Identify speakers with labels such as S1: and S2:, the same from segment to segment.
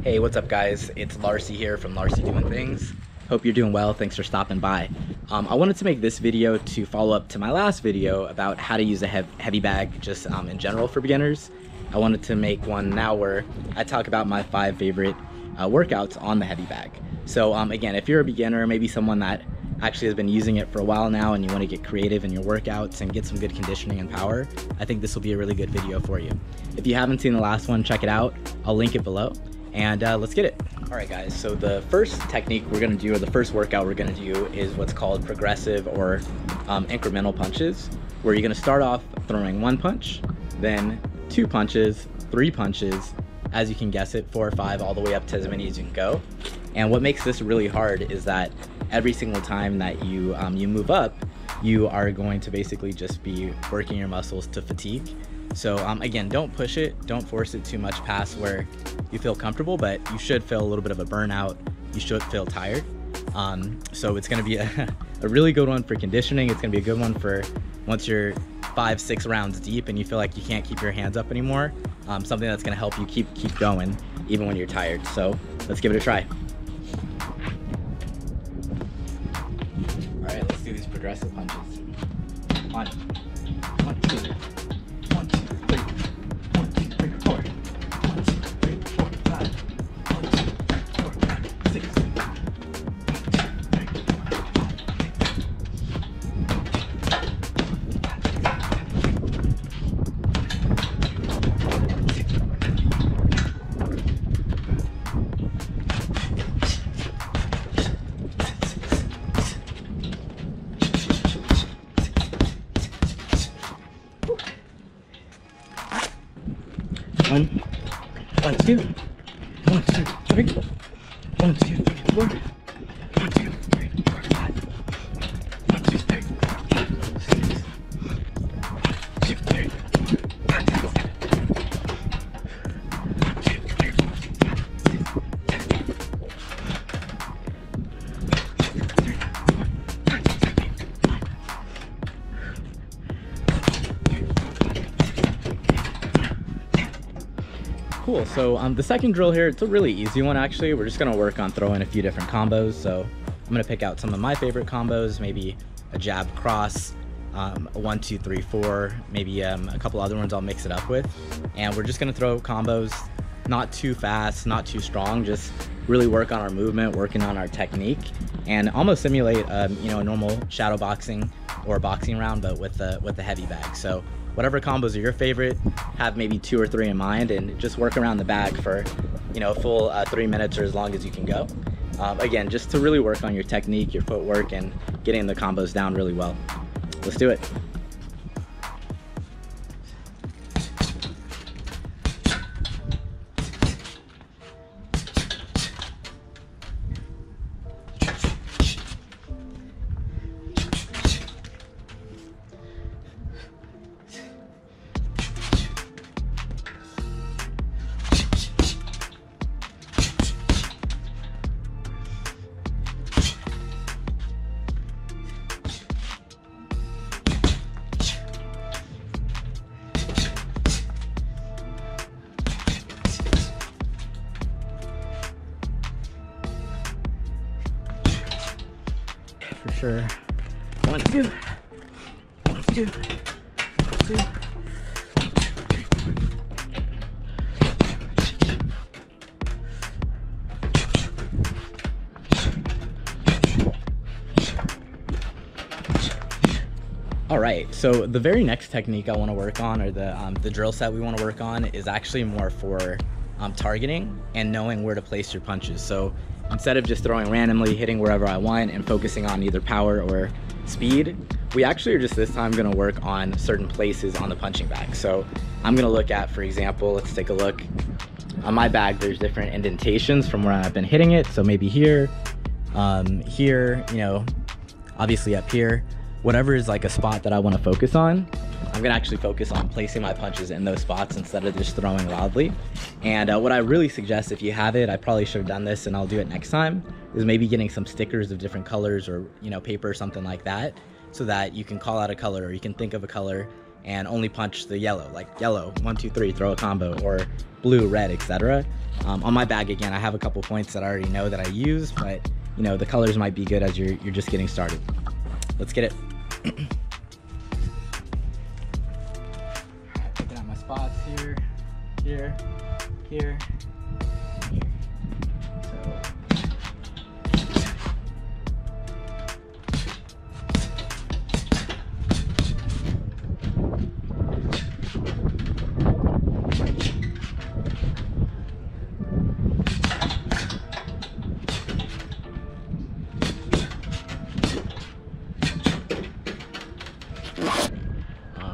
S1: Hey, what's up guys? It's Larcy here from Larcy Doing Things. Hope you're doing well. Thanks for stopping by. I wanted to make this video to follow up to my last video about how to use a heavy bag just in general for beginners. I wanted to make one now where I talk about my 5 favorite workouts on the heavy bag. So again, if you're a beginner, maybe someone that actually has been using it for a while now and you want to get creative in your workouts and get some good conditioning and power, I think this will be a really good video for you. If you haven't seen the last one, check it out. I'll link it below. And let's get it. All right guys, so the first technique we're gonna do, or the first workout we're gonna do, is what's called progressive or incremental punches, where you're gonna start off throwing 1 punch, then 2 punches, 3 punches, as you can guess it, 4 or 5, all the way up to as many as you can go. And what makes this really hard is that every single time that you move up, you are going to basically just be working your muscles to fatigue. So again, don't push it, don't force it too much past where you feel comfortable, but you should feel a little bit of a burnout. You should feel tired. So it's gonna be a really good one for conditioning. It's gonna be a good one for once you're 5-6 rounds deep and you feel like you can't keep your hands up anymore. Something that's gonna help you keep going even when you're tired. So let's give it a try. All right, let's do these progressive punches. 1, 1, 2. 1, 2, 3. 1, 2, 3, 4. 1, 2, 3, 4, 5. 1, 2, 3, 4, 5, 6. 1, 1, 2, 1, 2, 3, 1, 2, 3, 4, 1, 2, 3, 4, 5, 1, 2, 3, 4, 5, 6, 1, 2, 3, 4, 5, 6, 1, 2, 3, 4, 5, 6, Cool, so the second drill here, it's a really easy one actually. We're just gonna work on throwing a few different combos. So I'm gonna pick out some of my favorite combos, maybe a jab cross, a 1, 2, 3, 4, maybe a couple other ones I'll mix it up with. And we're just gonna throw combos, not too fast, not too strong, just really work on our movement, working on our technique, and almost simulate a normal shadow boxing or boxing round, but with the heavy bag. So whatever combos are your favorite, have maybe 2 or 3 in mind, and just work around the bag for a full 3 minutes or as long as you can go. Again, just to really work on your technique, your footwork, and getting the combos down really well. Let's do it. For sure. 1, 2. 1, 2. 1, 2. All right, so the very next technique I want to work on, or the drill set we want to work on, is actually more for targeting and knowing where to place your punches. So instead of just throwing randomly, hitting wherever I want, and focusing on either power or speed, we actually are just this time going to work on certain places on the punching bag. So I'm going to look at, for example, let's take a look. On my bag, there's different indentations from where I've been hitting it. So maybe here, here, obviously up here, whatever is like a spot that I want to focus on, I'm gonna actually focus on placing my punches in those spots instead of just throwing wildly. And what I really suggest, if you have it, I probably should have done this and I'll do it next time, is maybe getting some stickers of different colors or paper or something like that, so that you can call out a color or you can think of a color and only punch the yellow, like yellow, 1, 2, 3, throw a combo, or blue, red, etc. On my bag, again, I have a couple points that I already know that I use, but you know, the colors might be good as you're just getting started. Let's get it. Alright, picking out my spots here, here, here.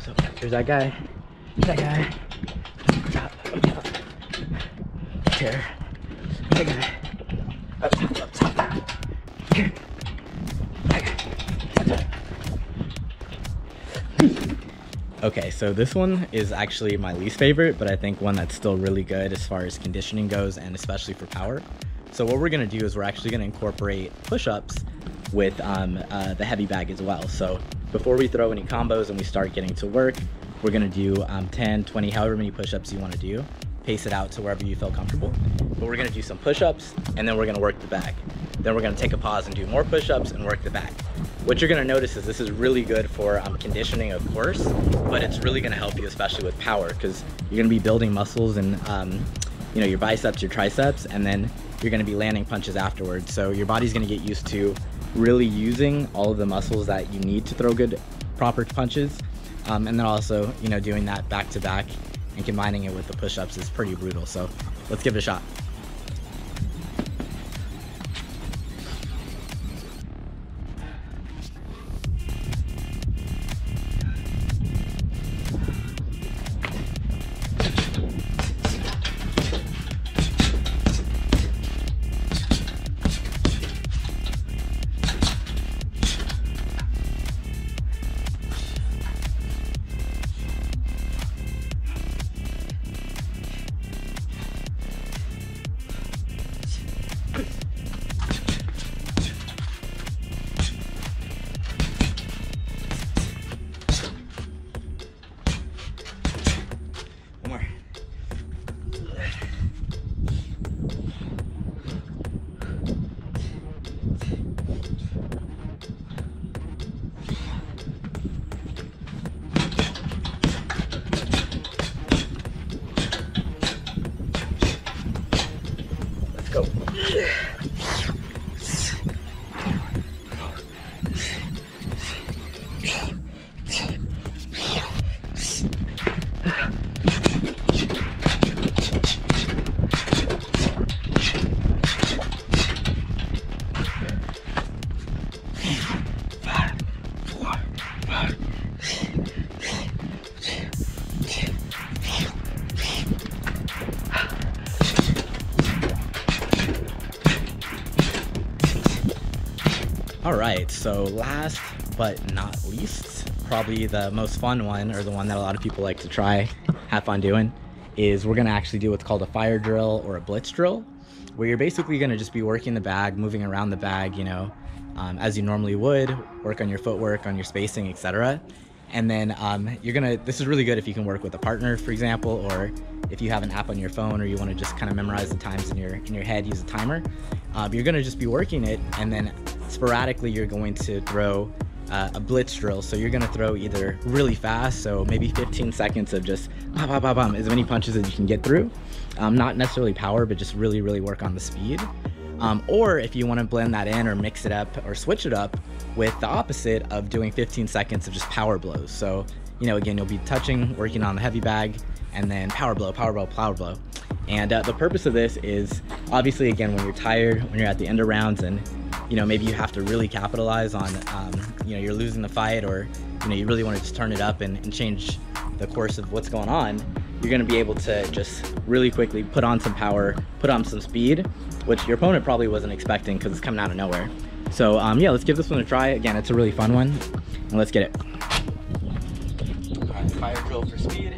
S1: So here's that guy, that guy, up, here, that guy, up, here, that guy. Okay, so this one is actually my least favorite, but I think one that's still really good as far as conditioning goes, and especially for power. So what we're gonna do is we're actually gonna incorporate push-ups with the heavy bag as well. So before we throw any combos and we start getting to work, we're gonna do 10, 20, however many push-ups you wanna do. Pace it out to wherever you feel comfortable. But we're gonna do some push-ups and then we're gonna work the bag. Then we're gonna take a pause and do more push-ups and work the bag. What you're gonna notice is this is really good for conditioning, of course, but it's really gonna help you, especially with power, because you're gonna be building muscles and you know, your biceps, your triceps, and then you're gonna be landing punches afterwards. So your body's gonna get used to really using all of the muscles that you need to throw good, proper punches. And then also, you know, doing that back to back and combining it with the push-ups is pretty brutal. So let's give it a shot. Go. All right, so last but not least, probably the most fun one, or the one that a lot of people like to try, have fun doing, is we're gonna actually do what's called a fire drill or a blitz drill, where you're basically gonna just be working the bag, moving around the bag, you know, as you normally would, work on your footwork, on your spacing, etc. And then this is really good if you can work with a partner, for example, or if you have an app on your phone or you wanna just kind of memorize the times in your head, use a timer. You're gonna just be working it, and then sporadically you're going to throw a blitz drill. So you're gonna throw either really fast, so maybe 15 seconds of just bam, bam, bam, bam, as many punches as you can get through. Not necessarily power, but just really, really work on the speed. Or if you wanna blend that in or mix it up or switch it up with the opposite of doing 15 seconds of just power blows. So, you know, again, you'll be touching, working on the heavy bag, and then power blow, power blow, power blow. And the purpose of this is, obviously, again, when you're tired, when you're at the end of rounds, and you know, maybe you have to really capitalize on, you know, you're losing the fight, or you know, you really want to just turn it up and change the course of what's going on, you're going to be able to just really quickly put on some power, put on some speed, which your opponent probably wasn't expecting because it's coming out of nowhere. So yeah, let's give this one a try. Again, it's a really fun one, and let's get it. All right, fire drill for speed.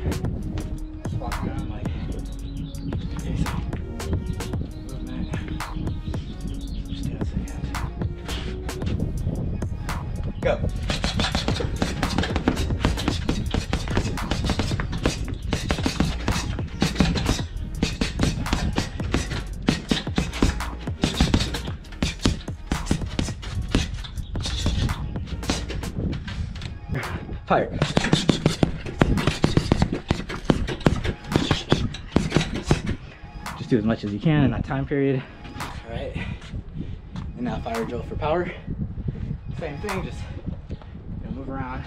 S1: Just walk around like movement. Just do a second. Go. fire. Just do as much as you can in that time period. All right, and now fire drill for power. Same thing, just move around,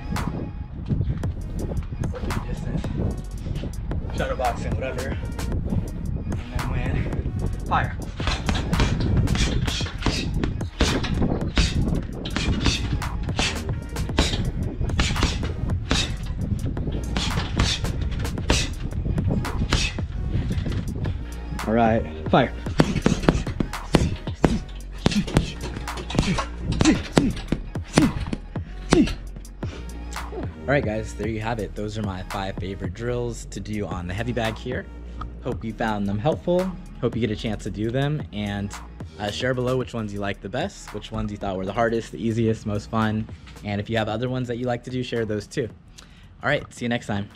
S1: working distance, shadow boxing, whatever, and then when fire. All right, fire. All right, guys, there you have it. Those are my 5 favorite drills to do on the heavy bag here. Hope you found them helpful. Hope you get a chance to do them, and share below which ones you liked the best, which ones you thought were the hardest, the easiest, most fun. And if you have other ones that you like to do, share those too. All right, see you next time.